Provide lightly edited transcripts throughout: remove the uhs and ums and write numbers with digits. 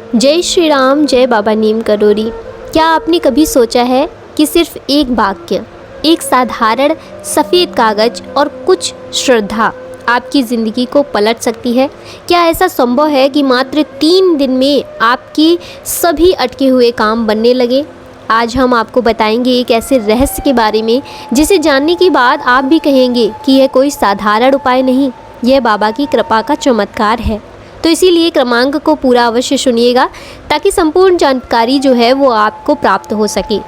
जय श्री राम, जय बाबा नीम करोड़ी। क्या आपने कभी सोचा है कि सिर्फ एक वाक्य, एक साधारण सफ़ेद कागज़ और कुछ श्रद्धा आपकी ज़िंदगी को पलट सकती है? क्या ऐसा संभव है कि मात्र 3 दिन में आपकी सभी अटके हुए काम बनने लगे? आज हम आपको बताएंगे एक ऐसे रहस्य के बारे में जिसे जानने के बाद आप भी कहेंगे कि यह कोई साधारण उपाय नहीं, यह बाबा की कृपा का चमत्कार है। तो इसीलिए क्रमांक को पूरा अवश्य सुनिएगा ताकि संपूर्ण जानकारी जो है वो आपको प्राप्त हो सके।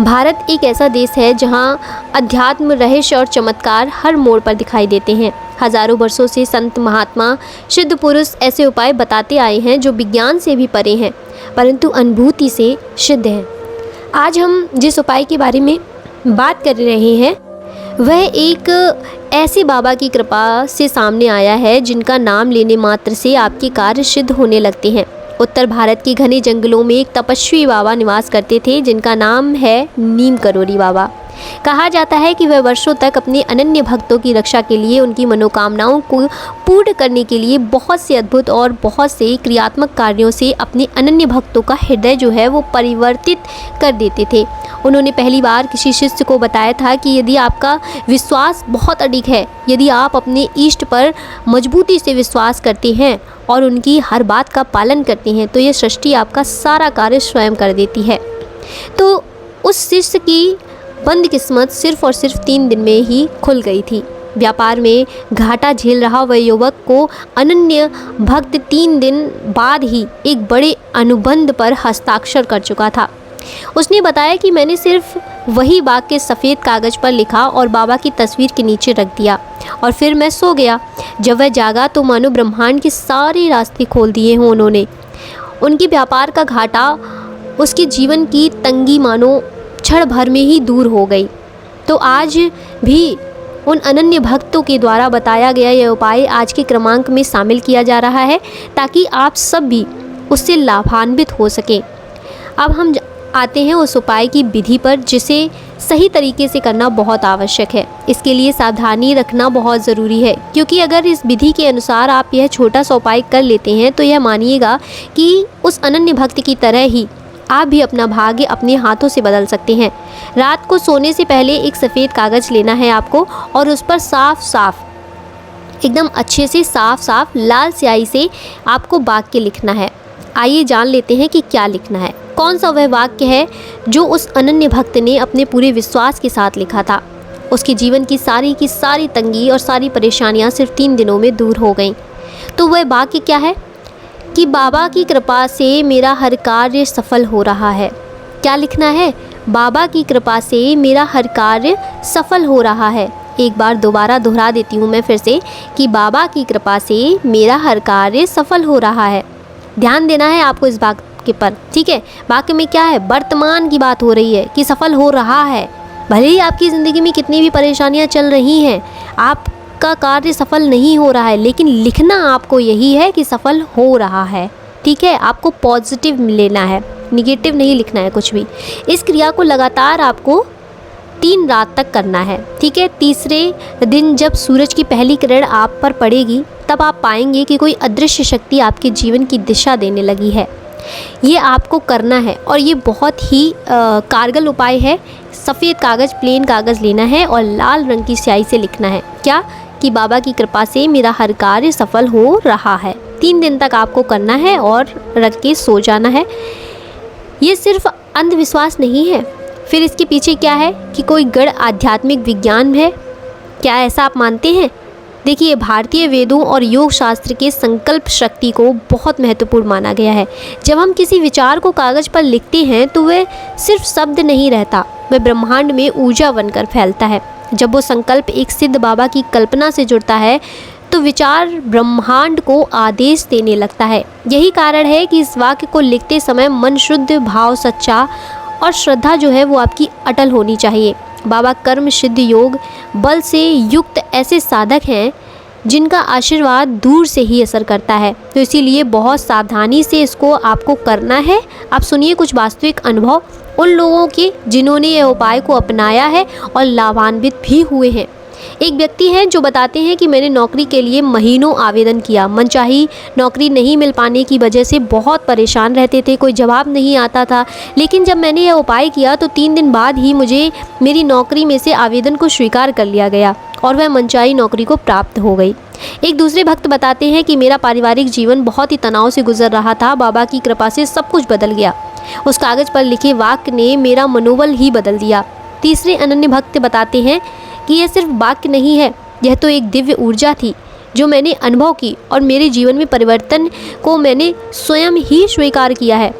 भारत एक ऐसा देश है जहां अध्यात्म, रहस्य और चमत्कार हर मोड़ पर दिखाई देते हैं। हजारों वर्षों से संत, महात्मा, सिद्ध पुरुष ऐसे उपाय बताते आए हैं जो विज्ञान से भी परे हैं, परंतु अनुभूति से सिद्ध हैं। आज हम जिस उपाय के बारे में बात कर रहे हैं वह एक ऐसे बाबा की कृपा से सामने आया है जिनका नाम लेने मात्र से आपके कार्य सिद्ध होने लगते हैं। उत्तर भारत के घने जंगलों में एक तपस्वी बाबा निवास करते थे जिनका नाम है नीम करोड़ी बाबा। कहा जाता है कि वह वर्षों तक अपने अनन्य भक्तों की रक्षा के लिए, उनकी मनोकामनाओं को पूर्ण करने के लिए बहुत से अद्भुत और बहुत से क्रियात्मक कार्यों से अपने अनन्य भक्तों का हृदय जो है वो परिवर्तित कर देते थे। उन्होंने पहली बार किसी शिष्य को बताया था कि यदि आपका विश्वास बहुत अडिग है, यदि आप अपने इष्ट पर मजबूती से विश्वास करते हैं और उनकी हर बात का पालन करते हैं तो यह सृष्टि आपका सारा कार्य स्वयं कर देती है। तो उस शिष्य की बंद किस्मत सिर्फ और सिर्फ 3 दिन में ही खुल गई थी। व्यापार में घाटा झेल रहा वह युवक को अनन्य भक्त 3 दिन बाद ही एक बड़े अनुबंध पर हस्ताक्षर कर चुका था। उसने बताया कि मैंने सिर्फ वही वाक्य सफ़ेद कागज़ पर लिखा और बाबा की तस्वीर के नीचे रख दिया और फिर मैं सो गया। जब वह जागा तो मानो ब्रह्मांड के सारे रास्ते खोल दिए हों उन्होंने। उनके व्यापार का घाटा, उसके जीवन की तंगी मानो क्षण भर में ही दूर हो गई। तो आज भी उन अनन्य भक्तों के द्वारा बताया गया यह उपाय आज के क्रमांक में शामिल किया जा रहा है ताकि आप सब भी उससे लाभान्वित हो सकें। अब हम आते हैं उस उपाय की विधि पर जिसे सही तरीके से करना बहुत आवश्यक है। इसके लिए सावधानी रखना बहुत ज़रूरी है, क्योंकि अगर इस विधि के अनुसार आप यह छोटा सा उपाय कर लेते हैं तो यह मानिएगा कि उस अनन्य भक्त की तरह ही आप भी अपना भाग्य अपने हाथों से बदल सकते हैं। रात को सोने से पहले एक सफ़ेद कागज़ लेना है आपको और उस पर साफ साफ, एकदम अच्छे से साफ साफ लाल स्याही से आपको वाक्य लिखना है। आइए जान लेते हैं कि क्या लिखना है, कौन सा वह वाक्य है जो उस अनन्य भक्त ने अपने पूरे विश्वास के साथ लिखा था। उसके जीवन की सारी तंगी और सारी परेशानियां सिर्फ 3 दिनों में दूर हो गईं। तो वह वाक्य क्या है कि बाबा की कृपा से मेरा हर कार्य सफल हो रहा है। क्या लिखना है? बाबा की कृपा से मेरा हर कार्य सफल हो रहा है। एक बार दोबारा दोहरा देती हूँ मैं फिर से कि बाबा की कृपा से मेरा हर कार्य सफल हो रहा है। ध्यान देना है आपको इस वाक्य पर, ठीक है? वाक्य में क्या है? वर्तमान की बात हो रही है कि सफल हो रहा है। भले ही आपकी ज़िंदगी में कितनी भी परेशानियाँ चल रही हैं, आपका कार्य सफल नहीं हो रहा है, लेकिन लिखना आपको यही है कि सफल हो रहा है, ठीक है? आपको पॉजिटिव लेना है, निगेटिव नहीं लिखना है कुछ भी। इस क्रिया को लगातार आपको 3 रात तक करना है, ठीक है? तीसरे दिन जब सूरज की पहली किरण आप पर पड़ेगी तब आप पाएंगे कि कोई अदृश्य शक्ति आपके जीवन की दिशा देने लगी है। ये आपको करना है और ये बहुत ही कारगर उपाय है। सफ़ेद कागज़, प्लेन कागज़ लेना है और लाल रंग की स्याही से लिखना है क्या कि बाबा की कृपा से मेरा हर कार्य सफल हो रहा है। 3 दिन तक आपको करना है और रख के सो जाना है। ये सिर्फ अंधविश्वास नहीं है। फिर इसके पीछे क्या है कि कोई गढ़ आध्यात्मिक विज्ञान है। क्या ऐसा आप मानते हैं? देखिए, भारतीय वेदों और योग शास्त्र के संकल्प शक्ति को बहुत महत्वपूर्ण माना गया है। जब हम किसी विचार को कागज़ पर लिखते हैं तो वह सिर्फ शब्द नहीं रहता, वह ब्रह्मांड में ऊर्जा बनकर फैलता है। जब वो संकल्प एक सिद्ध बाबा की कल्पना से जुड़ता है तो विचार ब्रह्मांड को आदेश देने लगता है। यही कारण है कि इस वाक्य को लिखते समय मन शुद्ध, भाव सच्चा और श्रद्धा जो है वो आपकी अटल होनी चाहिए। बाबा कर्म सिद्ध योग बल से युक्त ऐसे साधक हैं जिनका आशीर्वाद दूर से ही असर करता है, तो इसीलिए बहुत सावधानी से इसको आपको करना है। आप सुनिए कुछ वास्तविक अनुभव उन लोगों के जिन्होंने यह उपाय को अपनाया है और लाभान्वित भी हुए हैं। एक व्यक्ति हैं जो बताते हैं कि मैंने नौकरी के लिए महीनों आवेदन किया, मनचाही नौकरी नहीं मिल पाने की वजह से बहुत परेशान रहते थे, कोई जवाब नहीं आता था। लेकिन जब मैंने यह उपाय किया तो 3 दिन बाद ही मुझे मेरी नौकरी में से आवेदन को स्वीकार कर लिया गया और वह मनचाही नौकरी को प्राप्त हो गई। एक दूसरे भक्त बताते हैं कि मेरा पारिवारिक जीवन बहुत ही तनाव से गुजर रहा था, बाबा की कृपा से सब कुछ बदल गया। उस कागज़ पर लिखे वाक्य ने मेरा मनोबल ही बदल दिया। तीसरे अनन्य भक्त बताते हैं कि यह सिर्फ वाक्य नहीं है, यह तो एक दिव्य ऊर्जा थी जो मैंने अनुभव की और मेरे जीवन में परिवर्तन को मैंने स्वयं ही स्वीकार किया है।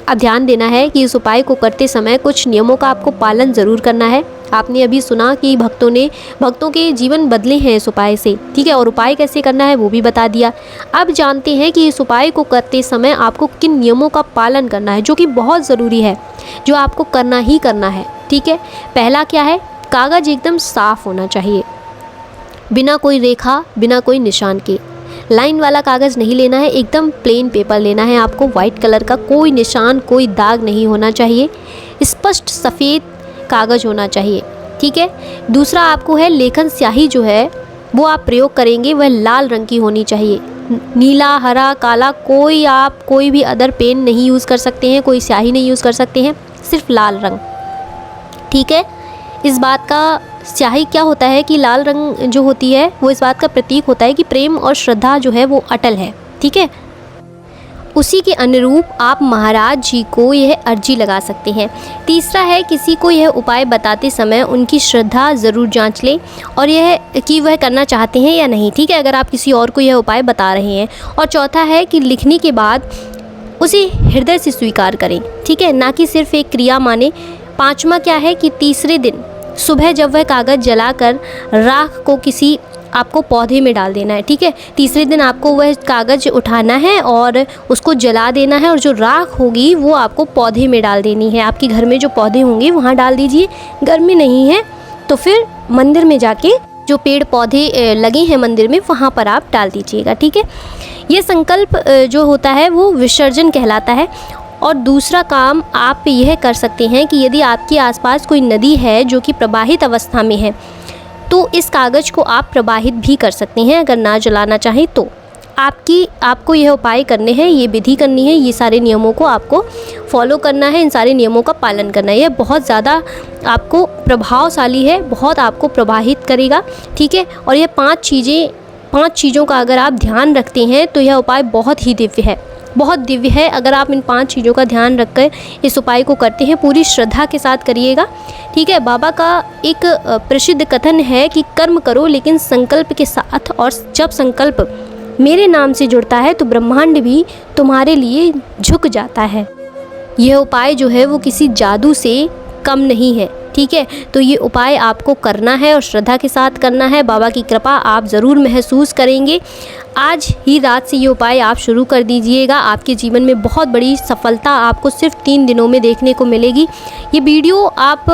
अब ध्यान देना है कि इस उपाय को करते समय कुछ नियमों का आपको पालन ज़रूर करना है। आपने अभी सुना कि भक्तों के जीवन बदले हैं इस उपाय से, ठीक है, और उपाय कैसे करना है वो भी बता दिया। अब जानते हैं कि इस उपाय को करते समय आपको किन नियमों का पालन करना है, जो कि बहुत ज़रूरी है, जो आपको करना ही करना है, ठीक है। पहला क्या है, कागज़ एकदम साफ़ होना चाहिए, बिना कोई रेखा, बिना कोई निशान के। लाइन वाला कागज़ नहीं लेना है, एकदम प्लेन पेपर लेना है आपको, वाइट कलर का, कोई निशान, कोई दाग नहीं होना चाहिए, स्पष्ट सफ़ेद कागज़ होना चाहिए, ठीक है। दूसरा आपको है लेखन स्याही जो है वो आप प्रयोग करेंगे वह लाल रंग की होनी चाहिए। नीला, हरा, काला कोई भी अदर पेन नहीं यूज़ कर सकते हैं, कोई स्याही नहीं यूज़ कर सकते हैं, सिर्फ लाल रंग, ठीक है। इस बात का स्याही क्या होता है कि लाल रंग जो होती है वो इस बात का प्रतीक होता है कि प्रेम और श्रद्धा जो है वो अटल है, ठीक है। उसी के अनुरूप आप महाराज जी को यह अर्जी लगा सकते हैं। तीसरा है, किसी को यह उपाय बताते समय उनकी श्रद्धा ज़रूर जांच लें और यह कि वह करना चाहते हैं या नहीं, ठीक है, अगर आप किसी और को यह उपाय बता रहे हैं। और चौथा है कि लिखने के बाद उसे हृदय से स्वीकार करें, ठीक है, ना कि सिर्फ एक क्रिया माने। पाँचवा क्या है कि तीसरे दिन सुबह जब वह कागज़ जलाकर राख को किसी आपको पौधे में डाल देना है, ठीक है। तीसरे दिन आपको वह कागज़ उठाना है और उसको जला देना है और जो राख होगी वो आपको पौधे में डाल देनी है। आपके घर में जो पौधे होंगे वहाँ डाल दीजिए, घर में नहीं है तो फिर मंदिर में जाके जो पेड़ पौधे लगे हैं मंदिर में वहाँ पर आप डाल दीजिएगा, ठीक है। ये संकल्प जो होता है वो विसर्जन कहलाता है। और दूसरा काम आप यह कर सकते हैं कि यदि आपके आसपास कोई नदी है जो कि प्रवाहित अवस्था में है तो इस कागज़ को आप प्रवाहित भी कर सकते हैं, अगर ना जलाना चाहें तो। आपको यह उपाय करने हैं, ये विधि करनी है, ये सारे नियमों को आपको फॉलो करना है, इन सारे नियमों का पालन करना है। यह बहुत ज़्यादा आपको प्रभावशाली है, बहुत आपको प्रभावित करेगा, ठीक है। और यह 5 चीज़ों का अगर आप ध्यान रखते हैं तो यह उपाय बहुत ही दिव्य है, बहुत दिव्य है। अगर आप इन 5 चीज़ों का ध्यान रखकर इस उपाय को करते हैं, पूरी श्रद्धा के साथ करिएगा, ठीक है। बाबा का एक प्रसिद्ध कथन है कि कर्म करो लेकिन संकल्प के साथ, और जब संकल्प मेरे नाम से जुड़ता है तो ब्रह्मांड भी तुम्हारे लिए झुक जाता है। यह उपाय जो है वो किसी जादू से कम नहीं है, ठीक है। तो ये उपाय आपको करना है और श्रद्धा के साथ करना है। बाबा की कृपा आप ज़रूर महसूस करेंगे। आज ही रात से ये उपाय आप शुरू कर दीजिएगा, आपके जीवन में बहुत बड़ी सफलता आपको सिर्फ 3 दिनों में देखने को मिलेगी। ये वीडियो आप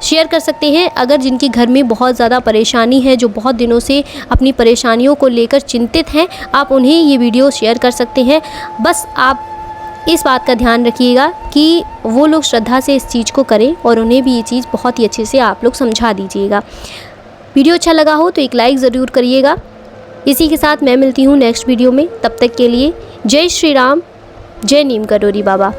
शेयर कर सकते हैं अगर जिनके घर में बहुत ज़्यादा परेशानी है, जो बहुत दिनों से अपनी परेशानियों को लेकर चिंतित हैं, आप उन्हें ये वीडियो शेयर कर सकते हैं। बस आप इस बात का ध्यान रखिएगा कि वो लोग श्रद्धा से इस चीज़ को करें और उन्हें भी ये चीज़ बहुत ही अच्छे से आप लोग समझा दीजिएगा। वीडियो अच्छा लगा हो तो एक लाइक ज़रूर करिएगा। इसी के साथ मैं मिलती हूँ नेक्स्ट वीडियो में, तब तक के लिए जय श्री राम, जय नीम करोरी बाबा।